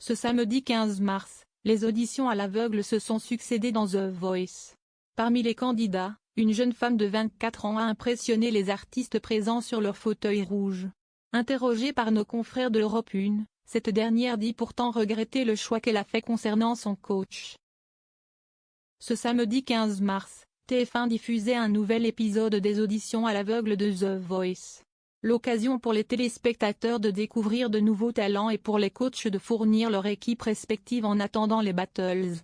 Ce samedi 15 mars, les auditions à l'aveugle se sont succédé dans The Voice. Parmi les candidats, une jeune femme de 24 ans a impressionné les artistes présents sur leur fauteuil rouge. Interrogée par nos confrères de l'Europe 1, cette dernière dit pourtant regretter le choix qu'elle a fait concernant son coach. Ce samedi 15 mars, TF1 diffusait un nouvel épisode des auditions à l'aveugle de The Voice. L'occasion pour les téléspectateurs de découvrir de nouveaux talents et pour les coachs de fournir leur équipe respective en attendant les battles.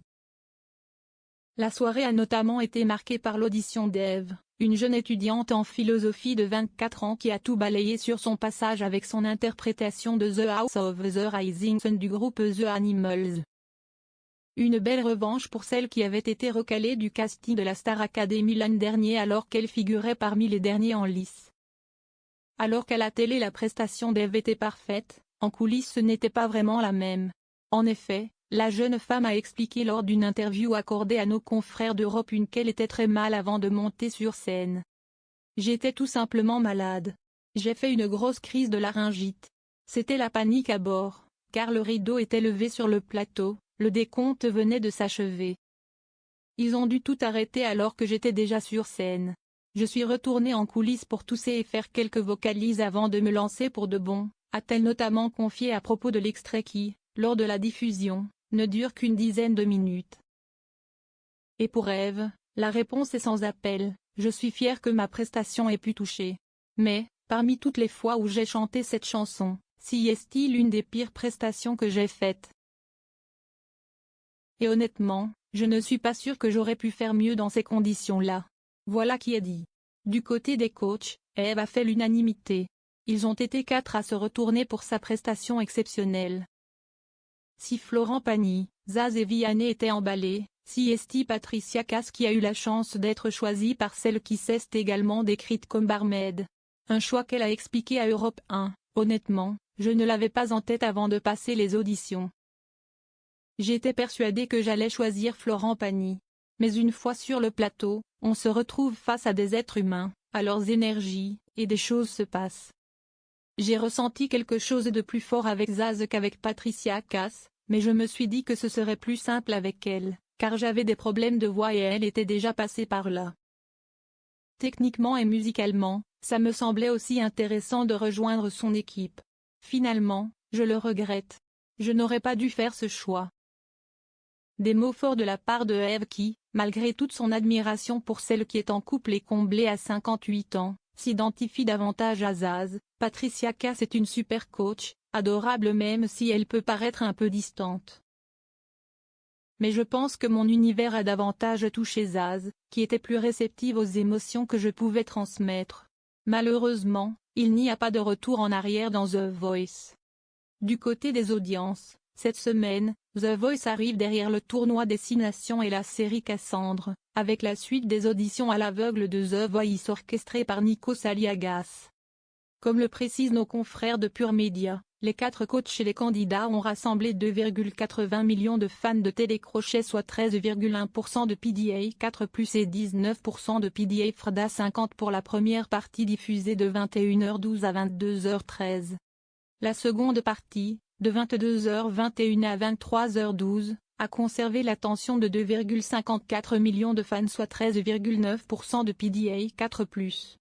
La soirée a notamment été marquée par l'audition d'Eve, une jeune étudiante en philosophie de 24 ans qui a tout balayé sur son passage avec son interprétation de The House of the Rising Sun du groupe The Animals. Une belle revanche pour celle qui avait été recalée du casting de la Star Academy l'an dernier alors qu'elle figurait parmi les derniers en lice. Alors qu'à la télé la prestation d'Eve était parfaite, en coulisses ce n'était pas vraiment la même. En effet, la jeune femme a expliqué lors d'une interview accordée à nos confrères d'Europe 1 qu'elle était très mal avant de monter sur scène. « J'étais tout simplement malade. J'ai fait une grosse crise de laryngite. C'était la panique à bord, car le rideau était levé sur le plateau, le décompte venait de s'achever. Ils ont dû tout arrêter alors que j'étais déjà sur scène. Je suis retournée en coulisses pour tousser et faire quelques vocalises avant de me lancer pour de bon », a-t-elle notamment confié à propos de l'extrait qui, lors de la diffusion, ne dure qu'une dizaine de minutes. Et pour Eve, la réponse est sans appel: « Je suis fière que ma prestation ait pu toucher. Mais, parmi toutes les fois où j'ai chanté cette chanson, si est-il l'une des pires prestations que j'ai faites. Et honnêtement, je ne suis pas sûre que j'aurais pu faire mieux dans ces conditions-là. » Voilà qui est dit. Du côté des coachs, Eve a fait l'unanimité. Ils ont été 4 à se retourner pour sa prestation exceptionnelle. Si Florent Pagny, Zaz et Vianney étaient emballés, si est Patricia Cass qui a eu la chance d'être choisie par celle qui s'est également décrite comme barmaid. Un choix qu'elle a expliqué à Europe 1, « Honnêtement, je ne l'avais pas en tête avant de passer les auditions. J'étais persuadée que j'allais choisir Florent Pagny. Mais une fois sur le plateau, on se retrouve face à des êtres humains, à leurs énergies, et des choses se passent. J'ai ressenti quelque chose de plus fort avec Zaz qu'avec Patricia Cass, mais je me suis dit que ce serait plus simple avec elle, car j'avais des problèmes de voix et elle était déjà passée par là. Techniquement et musicalement, ça me semblait aussi intéressant de rejoindre son équipe. Finalement, je le regrette. Je n'aurais pas dû faire ce choix. » Des mots forts de la part de Eve qui, malgré toute son admiration pour celle qui est en couple et comblée à 58 ans, s'identifie davantage à Zaz. Patricia Cass est une super coach, adorable même si elle peut paraître un peu distante. Mais je pense que mon univers a davantage touché Zaz, qui était plus réceptive aux émotions que je pouvais transmettre. Malheureusement, il n'y a pas de retour en arrière dans The Voice. Du côté des audiences, cette semaine, The Voice arrive derrière le tournoi des 6 nations et la série Cassandre, avec la suite des auditions à l'aveugle de The Voice orchestrées par Nikos Aliagas. Comme le précisent nos confrères de Pure Média, les 4 coachs et les candidats ont rassemblé 2,80 millions de fans de télécrochet soit 13,1% de PDA4+, et 19% de PDA Frda 50 pour la première partie diffusée de 21h12 à 22h13. La seconde partie, de 22h21 à 23h12, a conservé l'attention de 2,54 millions de fans soit 13,9% de PDA 4+.